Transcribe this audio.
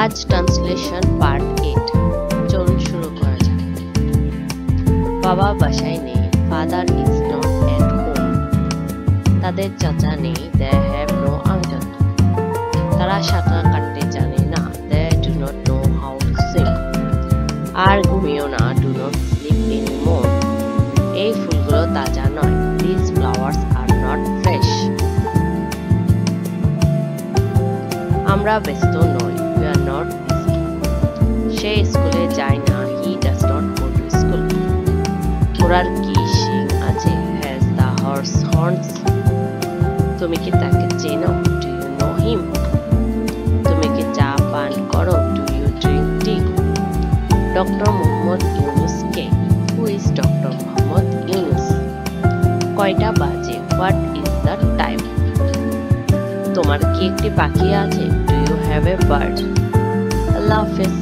আজ translation part 8। চলুন শুরু করা যাক। বাবা বাসায় নেই, father is not at home. তাদের চাচা নেই, দে হ্যাভ নো আঙ্কেল। তারা সাঁতার কাটতে জানে না, they do not know how to swim. আর ঘুমিও না, ডু নট স্লিপ এনিমোর। এই ফুলগুলো তাজা নয়, this flowers are not fresh. আমরা ব্যস্ত নই, we are not busy. সে স্কুলে যায় না, he does not go to school. ঘোড়ার কি শিং আছে, has the horse horns. তুমি কি তাকে চেনো, do you know him? তুমি কি চা পান করো, do you drink tea? Doctor Mohammad Yunus K, who is doctor Mohammad Yunus? কয়টা বাজে, what is the time? তোমার কি একটি পাখি আছে, do you have a bird? আল্লাহ হাফেজ।